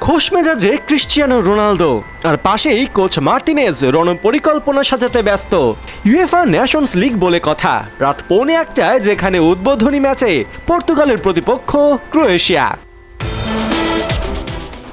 খোশ মেজাজে Cristiano Ronaldo, আর পাশেই coach Martinez রণপরিকল্পনা সাজাতে ব্যস্ত। ইউএফা নেশনস লিগ বলে কথা, রাত 1:45 যেখানে উদ্বোধনী ম্যাচে পর্তুগালের প্রতিপক্ষ ক্রোয়েশিয়া।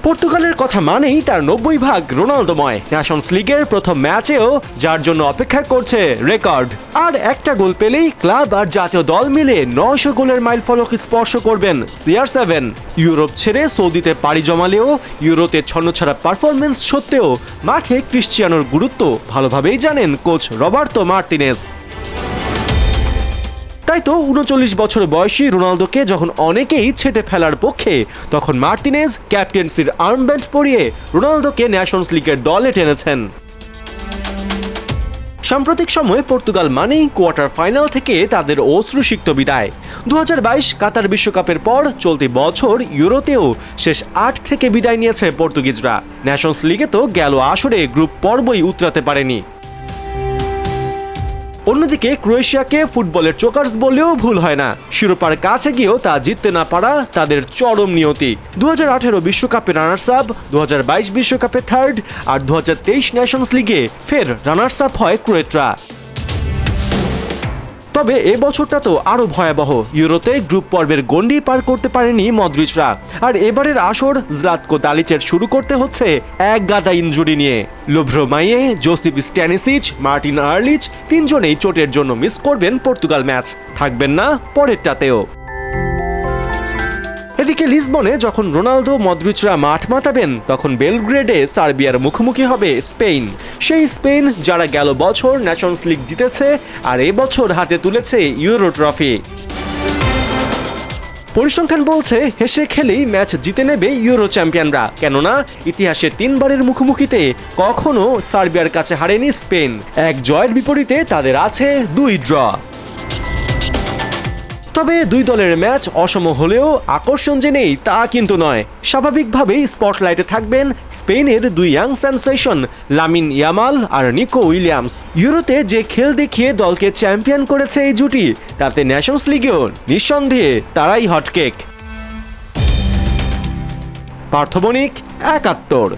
পর্তুগালের কথা মানেই তার 90 রোনালদোময়। নেশনস লিগের প্রথম ম্যাচেও যার জন্য অপেক্ষা করছে রেকর্ড, আর একটা গোল পেলেই ক্লাব আর জাতীয় দল মিলে 900 গোলের মাইলফলক স্পর্শ করবেন CR7। ইউরোপ ছেড়ে সৌদিতে পাড়ি জমালেও ইউরোতে ছন্নছাড়া পারফরমেন্স সত্ত্বেও মাঠে ক্রিশ্চিয়ানোর গুরুত্ব ভালোভাবেই জানেন কোচ রবার্তো মার্টিনেজ। তাই তো 39 বছর বয়সী রোনালদোকে যখন অনেকেই ছেটে ফেলার পক্ষে, তখন মার্টিনেজ ক্যাপ্টেন্সির আর্মব্যান্ড পরিয়ে রোনালদোকে নেশনস লিগের দলে টেনেছেন। সাম্প্রতিক সময়ে পর্তুগাল মানেই কোয়ার্টার ফাইনাল থেকে তাদের অশ্রুসিক্ত বিদায়। 2022 কাতার বিশ্বকাপের পর চলতি বছর ইউরোতেও শেষ 8 থেকে বিদায় নিয়েছে পর্তুগিজরা। নেশনস লিগে তো গেল আসরে গ্রুপ পর্বই উতরাতে পারেনি। অন্যদিকে ক্রোয়েশিয়াকে ফুটবলের চোকার্স বললেও ভুল হয় না। শিরোপার কাছে গিয়েও তা জিততে না পারা তাদের চরম নিয়তি। 2018 বিশ্বকাপে রানার্স আপ, 2022 বিশ্বকাপে থার্ড, আর 2023 নেশনস লিগে ফের রানার্স আপ হয় ক্রোয়েটরা। তবে এ বছরটা তো আরো ভয়াবহ। ইউরোতে গ্রুপ পর্বের গন্ডি পার করতে পারেনি মদ্রিচরা, আর এবারের আসর জ্লাতকো দালিচের শুরু করতে হচ্ছে এক গাদা ইনজুরি নিয়ে। লুভ্রো মাইয়ে, জোসিফ স্ট্যানিসিচ, মার্টিন আর্লিচ তিনজনেই চোটের জন্য মিস করবেন পর্তুগাল ম্যাচ, থাকবেন না পরেরটাতেও। এদিকে লিসবনে যখন রোনালদো মদ্রিচরা মাঠ মাতাবেন, তখন বেলগ্রেডে সার্বিয়ার মুখোমুখি হবে স্পেন। সেই স্পেন যারা গেল বছর নেশনস লিগ জিতেছে আর এবছর হাতে তুলেছে ইউরো ট্রফি। পরিসংখ্যান বলছে হেসে খেলেই ম্যাচ জিতে নেবে ইউরো চ্যাম্পিয়নরা, কেননা ইতিহাসে 3 বারের মুখোমুখিতে কখনো সার্বিয়ার কাছে হারেনি স্পেন। এক জয়ের বিপরীতে তাদের আছে 2 ড্র। তবে দুই দলের ম্যাচ অসম হলেও আকর্ষণ যে নেই তা কিন্তু নয়। স্বাভাবিকভাবেই স্পটলাইটে থাকবেন স্পেনের 2 ইয়াং সেন্সেশন লামিন ইয়ামাল আর নিকো উইলিয়ামস। ইউরোতে যে খেল দেখিয়ে দলকে চ্যাম্পিয়ন করেছে এই জুটি, তাতে নেশনস লিগেও নিঃসন্দেহে তারাই হটকেক। পার্থ বণিক, 71।